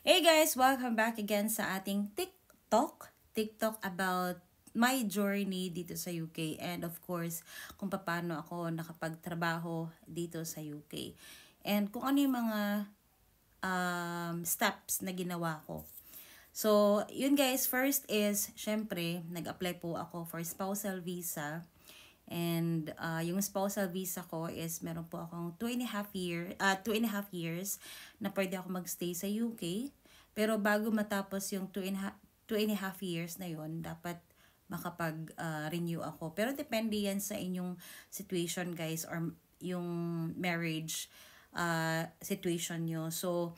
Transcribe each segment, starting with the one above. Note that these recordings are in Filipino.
Hey guys, welcome back again sa ating TikTok about my journey dito sa UK and of course kung paano ako nakapagtrabaho dito sa UK and kung ano yung mga steps na ginawa ko. So, yun guys, first is, syempre, nag-apply po ako for spousal visa. And yung spousal visa ko is meron po akong 2.5 years na pwede ako magstay sa UK. Pero bago matapos yung 2.5 years na yon dapat makapag-renew ako. Pero depende yan sa inyong situation guys or yung marriage situation nyo. So,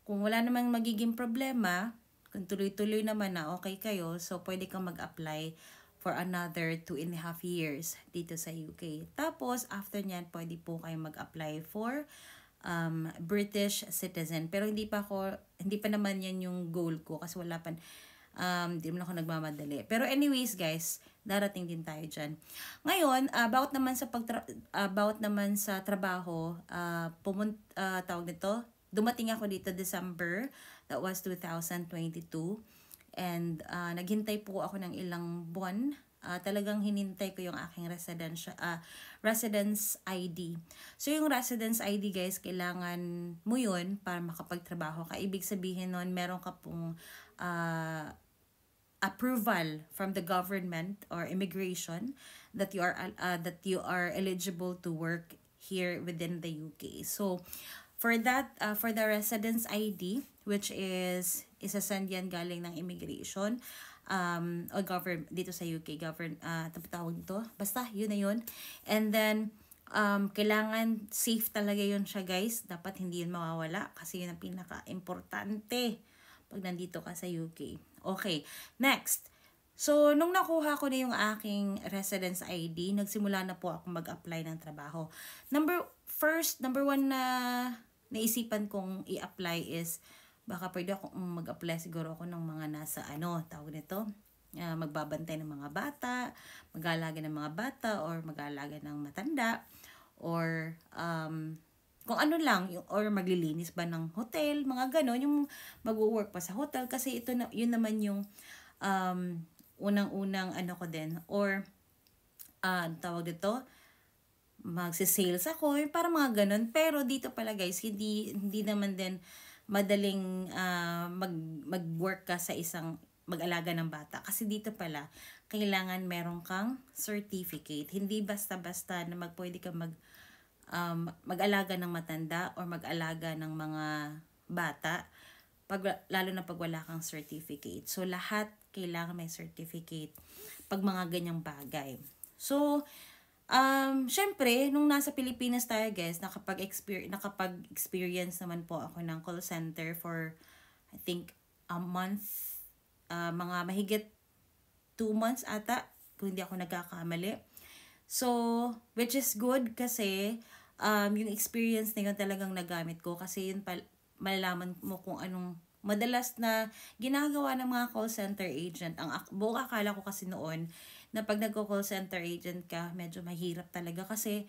kung wala namang magiging problema, kung tuloy-tuloy naman na okay kayo, so pwede kang mag-apply for another 2.5 years dito sa UK. Tapos, after nyan, pwede po kayong mag-apply for British citizen. Pero hindi pa naman yan yung goal ko kasi wala pa, hindi naman ako nagmamadali. Pero anyways guys, darating din tayo dyan. Ngayon, about naman sa trabaho, tawag nito, dumating ako dito December, that was 2022. And naghintay po ako ng ilang buwan. Talagang hinintay ko yung aking residence ID. So yung residence ID guys, kailangan mo yun para makapagtrabaho ka. Ibig sabihin nun, meron ka pong approval from the government or immigration that you are eligible to work here within the UK. So for that, for the residence ID, which is isasend yan galing ng immigration, o government dito sa UK, tawag nito, basta yun na yun. And then, kailangan safe talaga yun siya guys, dapat hindi yun mawawala kasi yun ang pinaka-importante pag nandito ka sa UK. Okay, next. So, nung nakuha ko na yung aking residence ID, nagsimula na po ako mag-apply ng trabaho. Number one na naisipan kong i-apply is baka pwede akong mag-apply siguro ako ng mga nasa tawag nito, magbabantay ng mga bata, mag-aalaga ng mga bata or mag-aalaga ng matanda or kung ano lang, or maglilinis ba ng hotel, mga ganon, yung mag-work pa sa hotel kasi yun naman yung unang-unang ko din or tawag dito, magse-sales ako, para mga ganun. Pero dito pala guys, hindi naman din madaling mag-work ka sa isang mag-alaga ng bata. Kasi dito pala, kailangan meron kang certificate. Hindi basta-basta na pwede ka mag-alaga ng matanda or mag-alaga ng mga bata, lalo na pag wala kang certificate. So, lahat kailangan may certificate pag mga ganyang bagay. So, syempre, nung nasa Pilipinas tayo guys, nakapag-experience naman po ako ng call center for, I think, a month, mga mahigit 2 months ata, kung hindi ako nagkakamali. So, which is good kasi, yung experience na yun talagang nagamit ko kasi yun malalaman mo kung anong madalas na ginagawa ng mga call center agent. Buong akala ko kasi noon, na pag nagko-call center agent ka, medyo mahirap talaga kasi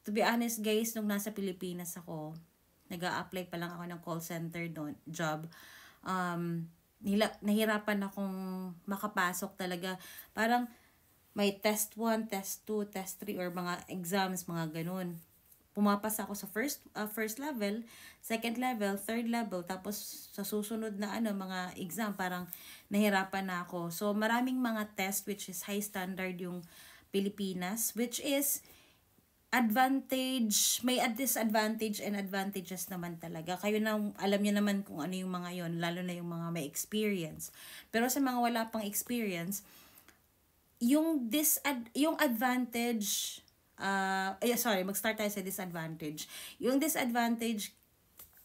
to be honest guys, nung nasa Pilipinas ako, nag-a-apply pa lang ako ng call center job. Nahirapan akong makapasok talaga. Parang may test 1, test 2, test 3 or mga exams, mga ganun. Pumapasa ako sa first level, second level, third level, tapos sa susunod na mga exam, parang nahirapan na ako. So, maraming mga test which is high standard yung Pilipinas, which is may disadvantage and advantages naman talaga. Kayo na, alam niyo naman kung ano yung mga yon, lalo na yung mga may experience. Pero sa mga wala pang experience, yung advantage, mag-start tayo sa disadvantage. Yung disadvantage,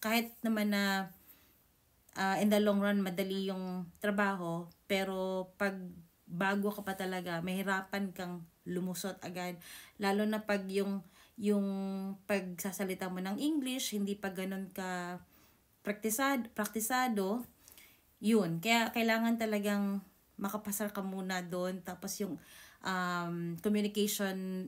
kahit naman na in the long run, madali yung trabaho, pero pag bago ka pa talaga, mahirapan kang lumusot agad. Lalo na pag yung pagsasalita mo ng English, hindi pa ganun ka praktisado, yun. Kaya kailangan talagang makapasar ka muna doon. Tapos yung communication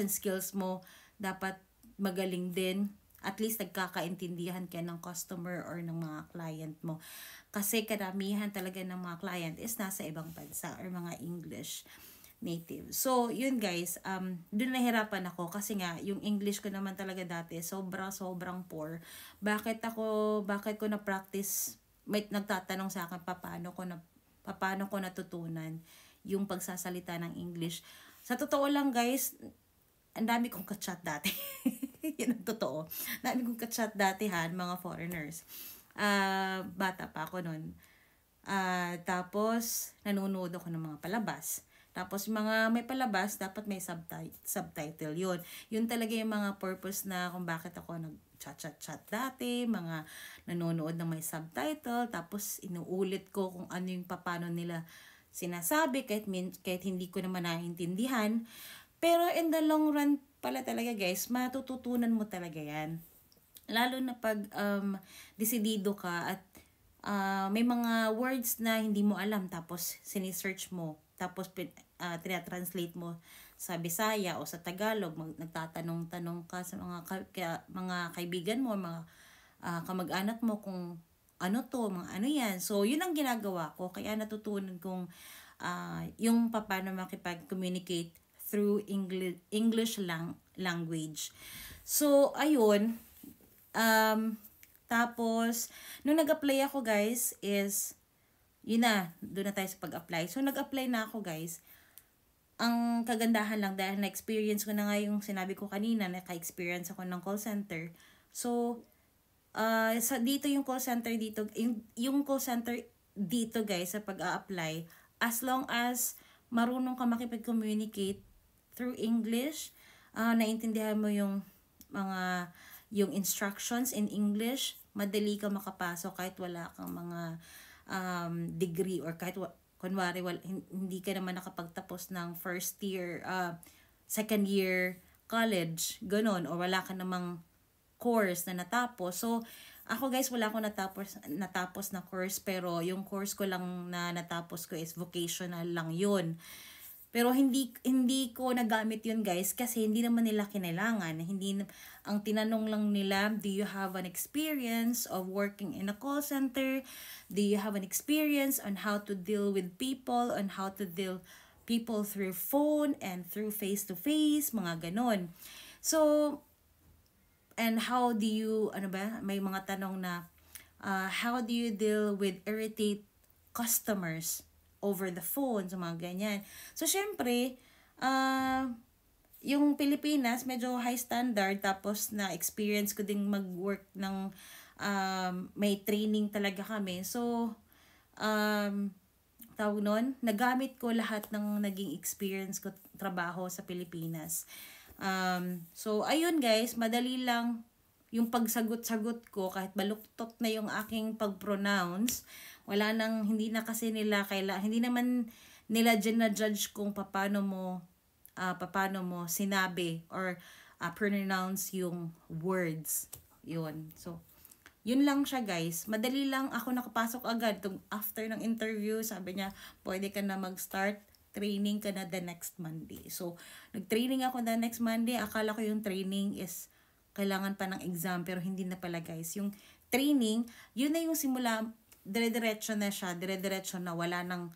skills mo dapat magaling din. at least nagkakaintindihan ka ng customer or ng mga client mo. Kasi karamihan talaga ng mga client is nasa ibang bansa or mga English native. So, yun guys, dun nahirapan ako kasi nga, yung English ko naman talaga dati, sobrang poor. Bakit ko na-practice, may nagtatanong sa akin, paano ko natutunan yung pagsasalita ng English. Sa totoo lang guys, ang dami kong ka-chat dati. Yan ang totoo. Dami kong ka-chat dati mga foreigners. Bata pa ako nun. Tapos, nanonood ako ng mga palabas. Tapos, mga may palabas, dapat may subtitle. Yun talaga yung mga purpose na kung bakit ako nag-chat dati, mga nanonood ng may subtitle, tapos inuulit ko kung ano yung paano nila sinasabi, kahit hindi ko naman naiintindihan. Pero in the long run pala talaga guys, matututunan mo talaga yan. Lalo na pag desidido ka at may mga words na hindi mo alam, tapos sinisearch mo, tapos tinatranslate mo sa Bisaya o sa Tagalog, nagtatanong-tanong ka sa mga kaibigan mo, mga kamag-anak mo kung ano to, mga ano yan. So, yun ang ginagawa ko. Kaya natutunan kong yung paano makipag-communicate through English language. So, ayun. Tapos, nung nag-apply ako guys is, doon na tayo sa pag-apply. So, nag-apply na ako guys. Ang kagandahan lang dahil na-experience ko na nga yung sinabi ko kanina, naka-experience ako ng call center. So, dito yung call center dito, yung call center dito guys sa pag-a-apply, as long as marunong ka makipag-communicate through English, naintindihan mo yung instructions in English, madali ka makapasok kahit wala kang mga degree or kahit kunwari hindi ka naman nakapagtapos ng first year, second year college, ganon, or wala ka namang course na natapos. So, ako guys, wala akong natapos na course, pero yung course ko lang na natapos ko is vocational lang yun. Pero hindi ko nagamit yun guys kasi hindi naman nila kinailangan. Ang tinanong lang nila, do you have an experience of working in a call center? Do you have an experience on how to deal with people, on how to deal people through phone and through face-to-face, mga ganon. So, and how do you, may mga tanong na, how do you deal with irritate customers over the phone, so mga ganyan. So, syempre, yung Pilipinas, medyo high standard, tapos na-experience ko ding mag-work ng, may training talaga kami. So, tawag nun, nagamit ko lahat ng naging experience ko, trabaho sa Pilipinas. So, ayun guys, madali lang yung pagsagot-sagot ko, kahit baluktot na yung aking pag-pronounce, hindi naman nila na-judge kung paano mo sinabi or pronounce yung words. Yun. So, yun lang siya guys. Madali lang, ako nakapasok agad. After ng interview, sabi niya, pwede ka na mag-start. Training ka na the next Monday. So, nag-training ako the next Monday. Akala ko yung training is kailangan pa ng exam, pero hindi na pala guys. Yung training, yun na yung simula, dire-diretso na siya, dire-diretso na, wala nang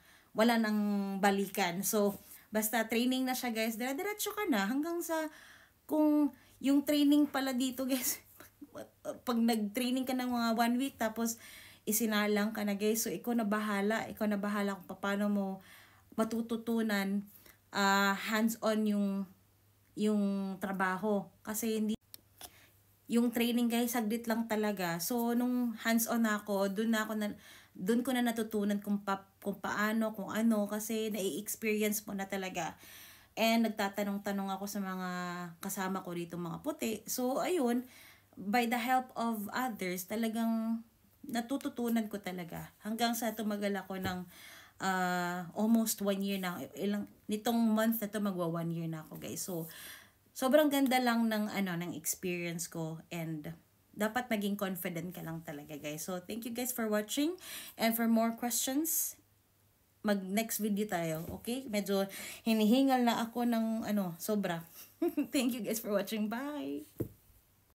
balikan. So, basta training na siya guys, dire-diretso ka na hanggang sa, kung yung training pala dito guys, pag nag-training ka ng mga 1 week, tapos isinalang ka na guys, so ikaw na bahala kung paano mo matututunan, hands-on yung trabaho. Kasi hindi, yung training guys, saglit lang talaga. So, nung hands-on ako, dun ko na natutunan kung paano, kung ano, kasi nai-experience mo na talaga. And nagtatanong-tanong ako sa mga kasama ko dito, mga puti. So, ayun, by the help of others, talagang natututunan ko talaga. Hanggang sa tumagal ako ng almost 1 year na. Nitong month na to, magwa 1 year na ako guys. So, sobrang ganda lang ng experience ko, and dapat maging confident ka lang talaga guys. So, thank you guys for watching, and for more questions, next video tayo, okay? Medyo hinihingal na ako ng sobra. Thank you guys for watching. Bye!